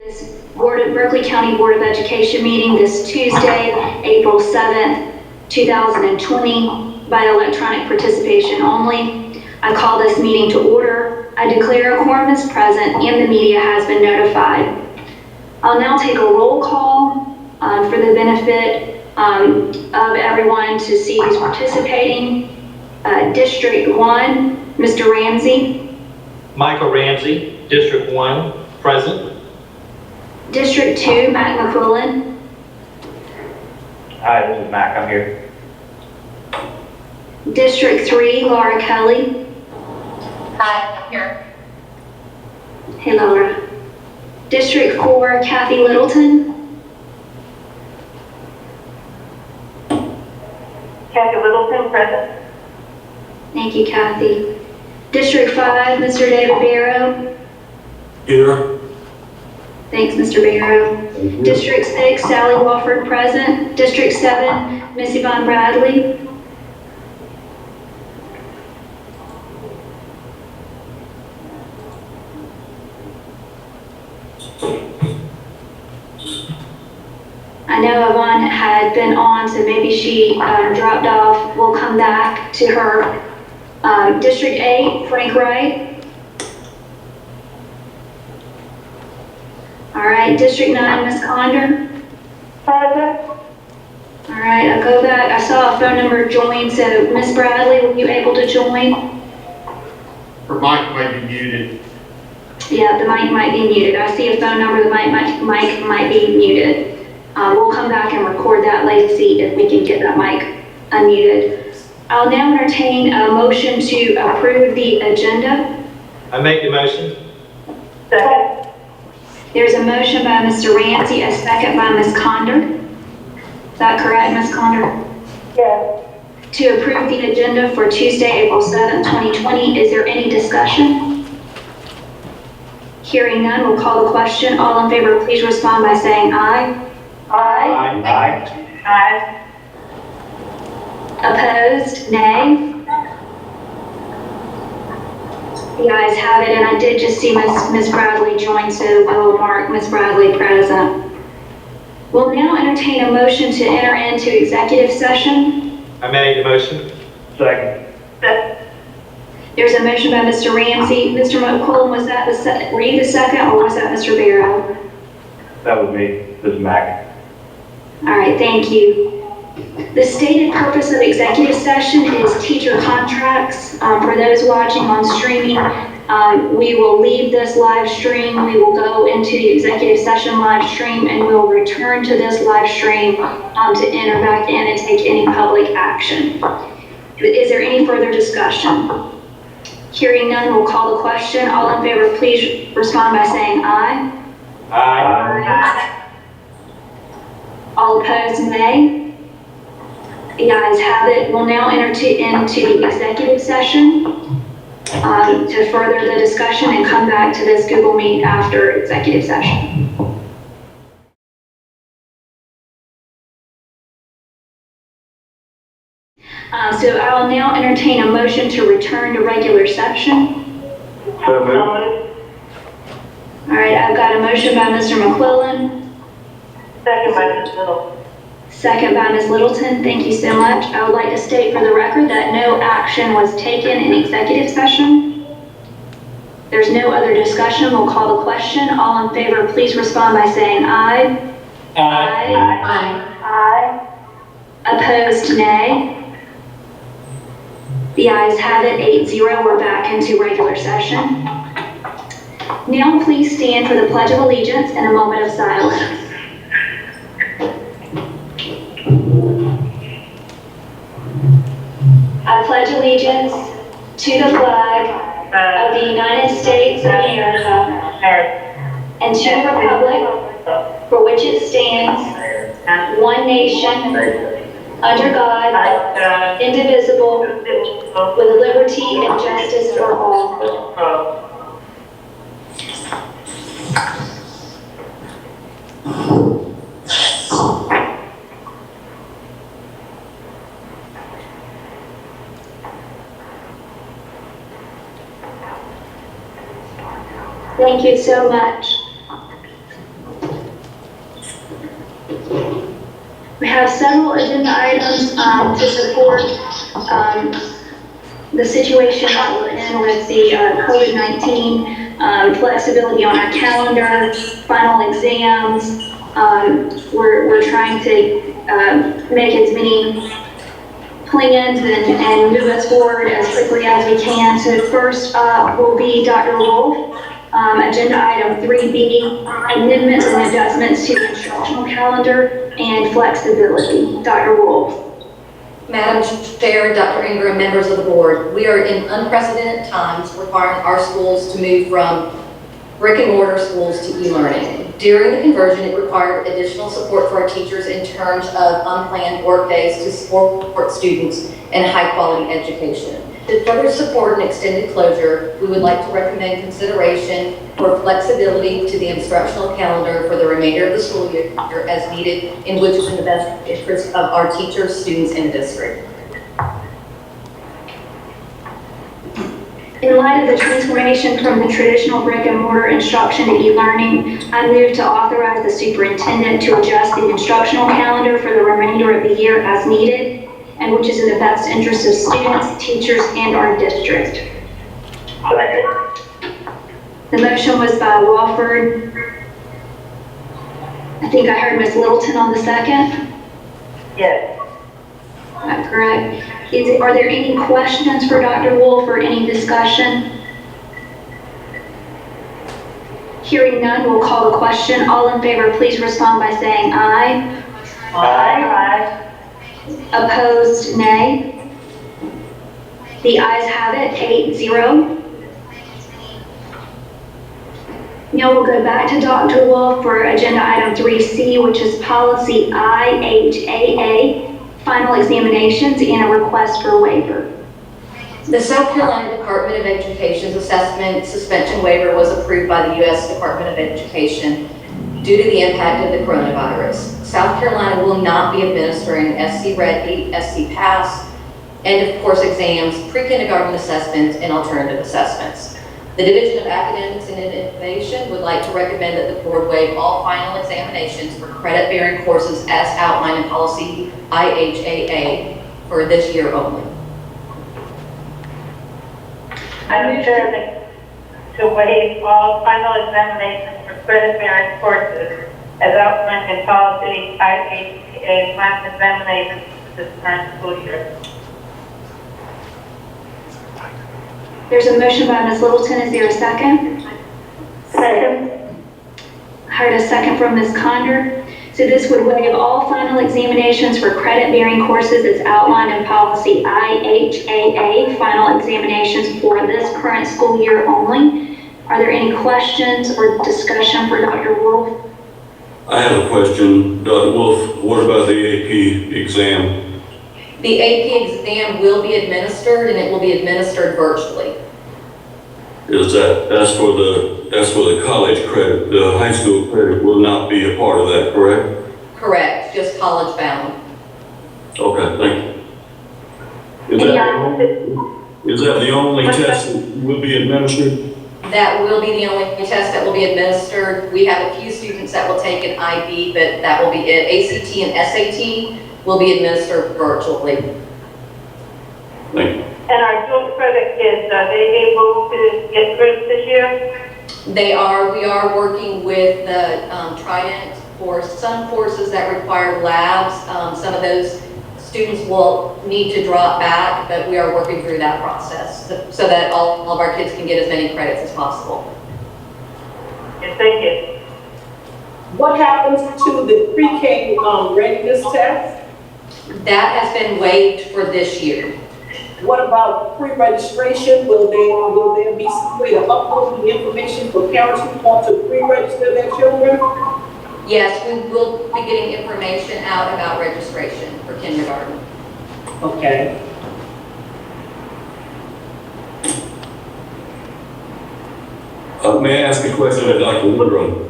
This Berkeley County Board of Education meeting this Tuesday, April 7th, 2020, by electronic participation only. I call this meeting to order. I declare a quorum is present and the media has been notified. I'll now take a roll call for the benefit of everyone to see who's participating. District 1, Mr. Ramsey. Michael Ramsey, District 1, present. District 2, Matt McQuillan. Hi, this is Mac. I'm here. District 3, Laura Kelly. Hi, I'm here. Hey, Laura. District 4, Kathy Littleton. Kathy Littleton, present. Thank you, Kathy. District 5, Mr. David Barrow. Here. Thanks, Mr. Barrow. District 6, Sally Wofford, present. District 7, Miss Yvonne Bradley. I know Yvonne had been on, so maybe she dropped off. We'll come back to her. District 8, Frank Wright. All right, District 9, Ms. Condor. Present. All right, I'll go back. I saw a phone number join, so Ms. Bradley, were you able to join? Her mic might be muted. Yeah, the mic might be muted. I see a phone number, the mic might be muted. We'll come back and record that later, see if we can get that mic unmuted. I'll now entertain a motion to approve the agenda. I make the motion. Second. There's a motion by Mr. Ramsey, a second by Ms. Condor. Is that correct, Ms. Condor? Yes. To approve the agenda for Tuesday, April 7th, 2020. Is there any discussion? Hearing none, we'll call the question. All in favor, please respond by saying aye. Aye. Aye. Aye. Opposed? Nay. The ayes have it, and I did just see Ms. Bradley join, so we'll mark Ms. Bradley present. We'll now entertain a motion to enter into executive session. I made the motion. Second. There's a motion by Mr. Ramsey. Mr. McQuillan, was that were you the second, or was that Mr. Barrow? That was me. This is Mac. All right, thank you. The stated purpose of executive session is teacher contracts. For those watching on streaming, we will leave this live stream. We will go into the executive session live stream, and we'll return to this live stream to enter back in and take any public action. Is there any further discussion? Hearing none, we'll call the question. All in favor, please respond by saying aye. Aye. All opposed, nay. The ayes have it. We'll now enter into the executive session to further the discussion and come back to this Google Meet after executive session. So I'll now entertain a motion to return to regular session. So moved. All right, I've got a motion by Mr. McQuillan. Second by Ms. Littleton. Second by Ms. Littleton. Thank you so much. I would like to state for the record that no action was taken in executive session. There's no other discussion. We'll call the question. All in favor, please respond by saying aye. Aye. Aye. Opposed, nay. The ayes have it, 8-0. We're back into regular session. Now please stand for the Pledge of Allegiance and a moment of silence. I pledge allegiance to the flag of the United States of America and to the republic for which it stands, one nation, under God, indivisible, with liberty and justice for all. Thank you so much. have several agenda items to support the situation that we're in with the COVID-19, flexibility on our calendar, final exams. We're trying to make as many plans and move us forward as quickly as we can. So first up will be Dr. Wolf, agenda item 3B, amendments and adjustments to the instructional calendar and flexibility. Dr. Wolf. Madam Chair, Dr. Ingram, members of the board, we are in unprecedented times requiring our schools to move from brick and mortar schools to e-learning. During the conversion, it required additional support for our teachers in terms of unplanned work days to support students and high quality education. To further support an extended closure, we would like to recommend consideration for flexibility to the instructional calendar for the remainder of the school year as needed, in which is in the best interest of our teachers, students, and the district. In light of the transformation from the traditional brick and mortar instruction to e-learning, I move to authorize the superintendent to adjust the instructional calendar for the remainder of the year as needed, and which is in the best interest of students, teachers, and our district. The motion was by Wofford. I think I heard Ms. Littleton on the second. Yes. Correct. Are there any questions for Dr. Wolf or any discussion? Hearing none, we'll call the question. All in favor, please respond by saying aye. Aye. Opposed, nay. The ayes have it, 8-0. Now we'll go back to Dr. Wolf for agenda item 3C, which is policy IHAA, final examinations and a request for waiver. The South Carolina Department of Education's assessment suspension waiver was approved by the U.S. Department of Education due to the impact of the coronavirus. South Carolina will not be administering SC Ready, SC Pass, end of course exams, pre-kindergarten assessments, and alternative assessments. The Division of Academics and Innovation would like to recommend that the board waive all final examinations for credit-bearing courses as outlined in policy IHAA for this year only. Madam Chair, to waive all final examinations for credit-bearing courses as outlined in policy IHAA final examinations for this current school year. There's a motion by Ms. Littleton. Is there a second? Second. I heard a second from Ms. Condor. So this would waive all final examinations for credit-bearing courses as outlined in policy IHAA, final examinations for this current school year only. Are there any questions or discussion for Dr. Wolf? I have a question. Dr. Wolf, what about the AP exam? The AP exam will be administered, and it will be administered virtually. That's for the college credit. The high school credit will not be a part of that, correct? Correct, just college bound. Okay, thank you. Is that the only test that will be administered? That will be the only test that will be administered. We have a few students that will take an IB, but that will be it. ACT and SAT will be administered virtually. Thank you. And our dual credit kids, are they able to get through this year? They are. We are working with the Trident for some courses that require labs. Some of those students will need to drop back, but we are working through that process so that all of our kids can get as many credits as possible. Yes, thank you. What happens to the pre-K readiness test? That has been waived for this year. What about pre-registration? Will there be some way to upload the information for parents who want to pre-register their children? Yes, we will be getting information out about registration for kindergarten. Okay. May I ask a question of Dr. Woodrum?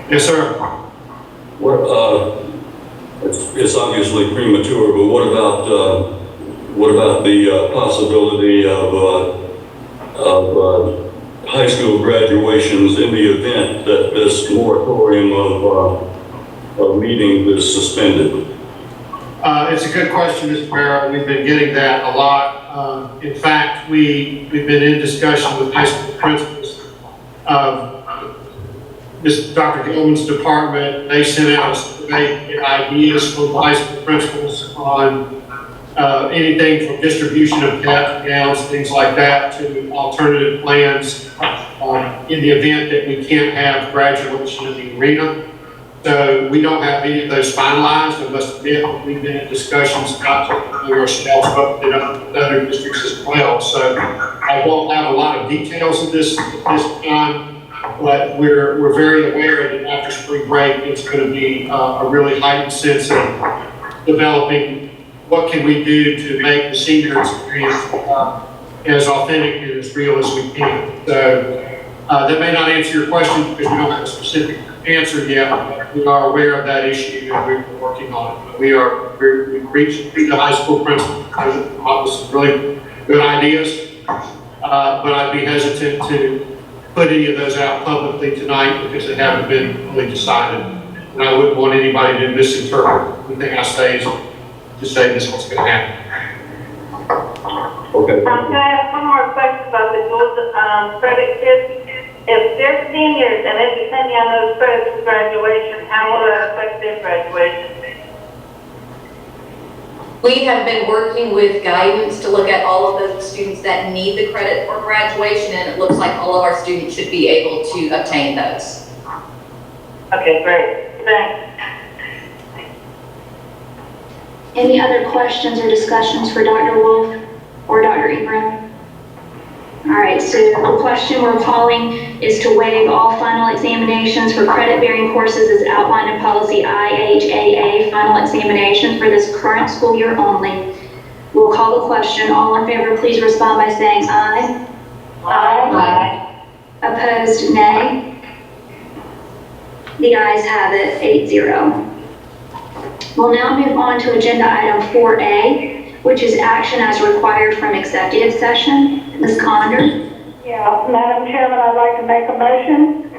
Yes, sir. It's obviously premature, but what about the possibility of high school graduations in the event that this moratorium meeting is suspended? It's a good question, Mr. Mayor. We've been getting that a lot. In fact, we've been in discussion with high school principals. Dr. Gilman's department, they sent out a survey ideas from high school principals on anything from distribution of gowns, things like that, to alternative plans in the event that we can't have graduation in the arena. So we don't have any of those finalized. I must admit, we've been in discussions not just with ourselves, but with other districts as well. So I won't have a lot of details of this time, but we're very aware that after spring break, it's going to be a really heightened sense of developing what can we do to make the senior experience as authentic and as real as we can. So that may not answer your question because we don't have a specific answer yet, but we are aware of that issue and we're working on it. But we've reached the high school principals and come up with some really good ideas, but I'd be hesitant to put any of those out publicly tonight because they haven't been fully decided. And I wouldn't want anybody to misinterpret anything I say to say this is what's going to happen. Okay. Can I ask one more question about the dual credit? If they're seniors and they're depending on those credits for graduation, how will that affect their graduation? We have been working with guidance to look at all of those students that need the credit for graduation, and it looks like all of our students should be able to obtain those. Okay, great. Thanks. Any other questions or discussions for Dr. Wolf or Dr. Ingram? All right, so the question we're calling is to waive all final examinations for credit-bearing courses as outlined in policy IHAA, final examination for this current school year only. We'll call the question. All in favor, please respond by saying aye. Aye. Opposed, nay. The ayes have it, 8-0. We'll now move on to agenda item 4A, which is action as required from executive session. Ms. Condor? Yeah, Madam Chairman, I'd like to make a motion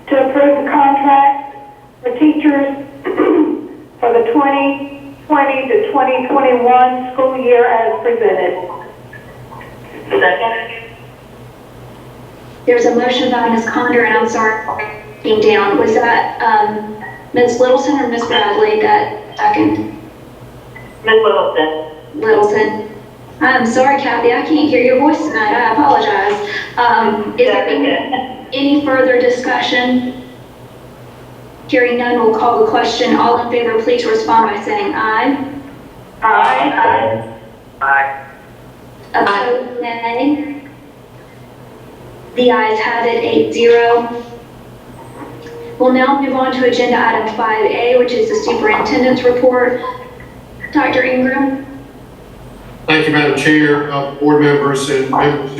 to approve the contract for teachers for the 2020 to 2021 school year as presented. Second. There's a motion by Ms. Condor, and I'm sorry, being down. Was that Ms. Littleton or Ms. Bradley that second? Ms. Littleton. Littleton. I'm sorry, Kathy, I can't hear your voice tonight. I apologize. Is there any further discussion? Hearing none, we'll call the question. All in favor, please respond by saying aye. Aye. Aye. Opposed, nay. The ayes have it, 8-0. We'll now move on to agenda item 5A, which is the superintendent's report. Dr. Ingram? Thank you, Madam Chair, board members, and members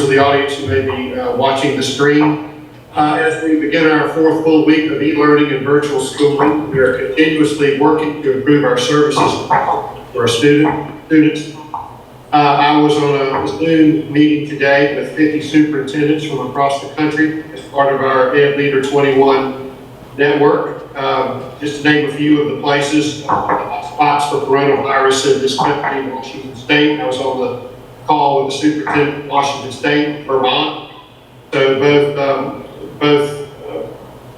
of the audience who may be watching the stream. As we begin our fourth full week of e-learning and virtual schooling, we are continuously working to improve our services for our students. I was on a Zoom meeting today with 50 superintendents from across the country as part of our Ed Leader 21 network. Just to name a few of the places, spots for coronavirus in this country, Washington State. I was on the call with the superintendent of Washington State, Vermont. So both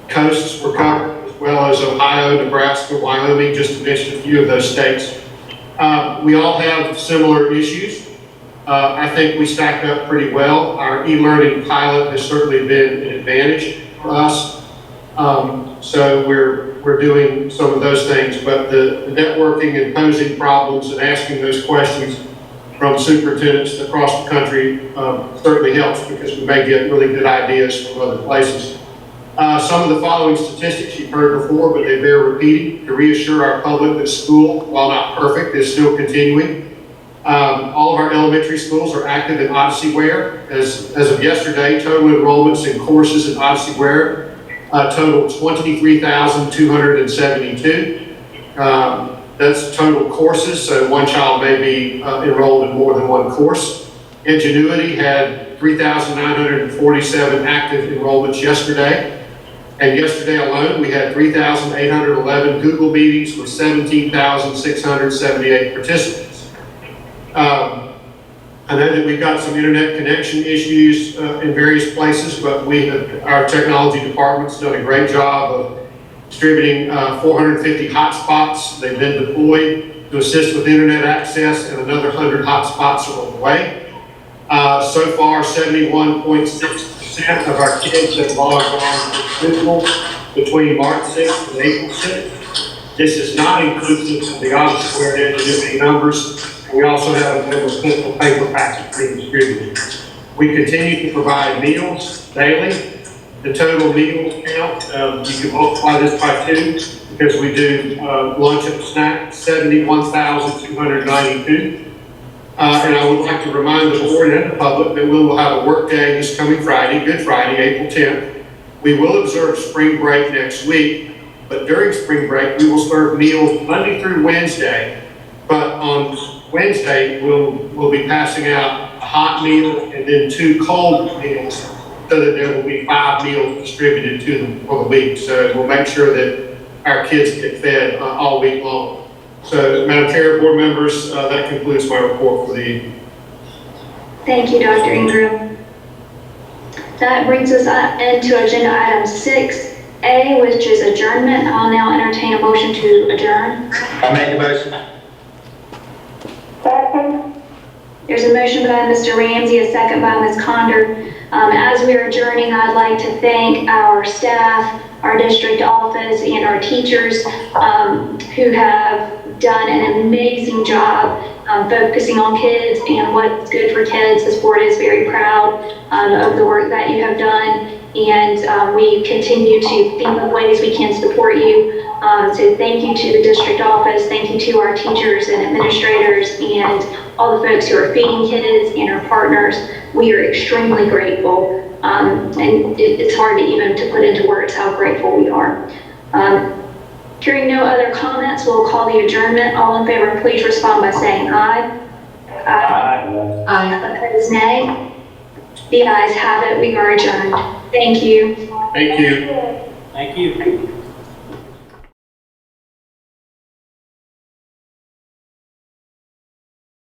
coasts were covered, as well as Ohio, Nebraska, Wyoming, just to mention a few of those states. We all have similar issues. I think we stacked up pretty well. Our e-learning pilot has certainly been an advantage for us. So we're doing some of those things, but the networking and posing problems and asking those questions from superintendents across the country certainly helps because we may get really good ideas from other places. Some of the following statistics you've heard before, but they bear repeating to reassure our public that school, while not perfect, is still continuing. All of our elementary schools are active in OdysseyWare. As of yesterday, total enrollments in courses in OdysseyWare total 23,272. That's total courses, so one child may be enrolled in more than one course. Ingenuity had 3,947 active enrollments yesterday. And yesterday alone, we had 3,811 Google meetings with 17,678 participants. I know that we've got some internet connection issues in various places, but our technology department's done a great job of distributing 450 hotspots. They've been deployed to assist with internet access, and another 100 hotspots are on the way. So far, 71.6% of our kids have logged on to Google between March 6th and April 6th. This is not inclusive of the obviously where it numbers. We also have a number of clinical paper packets being distributed. We continue to provide meals daily. The total meals count, you can multiply this by 2 because we do lunch and snack, 71,292. And I would like to remind the board and the public that we will have a work day this coming Friday, Good Friday, April 10th. We will observe spring break next week, but during spring break, we will serve meals Monday through Wednesday. But on Wednesday, we'll be passing out a hot meal and then 2 cold meals so that there will be 5 meals distributed to them for the week. So we'll make sure that our kids get fed all week long. So, Madam Chair, board members, that concludes my report for the evening. Thank you, Dr. Ingram. That brings us into agenda item 6A, which is adjournment. I'll now entertain a motion to adjourn. I make the motion. Second. There's a motion by Mr. Ramsey, a second by Ms. Condor. As we are adjourning, I'd like to thank our staff, our district office, and our teachers who have done an amazing job focusing on kids and what's good for kids. This board is very proud of the work that you have done, and we continue to think of ways we can support you. So thank you to the district office, thank you to our teachers and administrators and all the folks who are feeding kids and our partners. We are extremely grateful, and it's hard to even to put into words how grateful we are. Hearing no other comments, we'll call the adjournment. All in favor, please respond by saying aye. Aye. Opposed, nay. The ayes have it. We are adjourned. Thank you. Thank you. Thank you.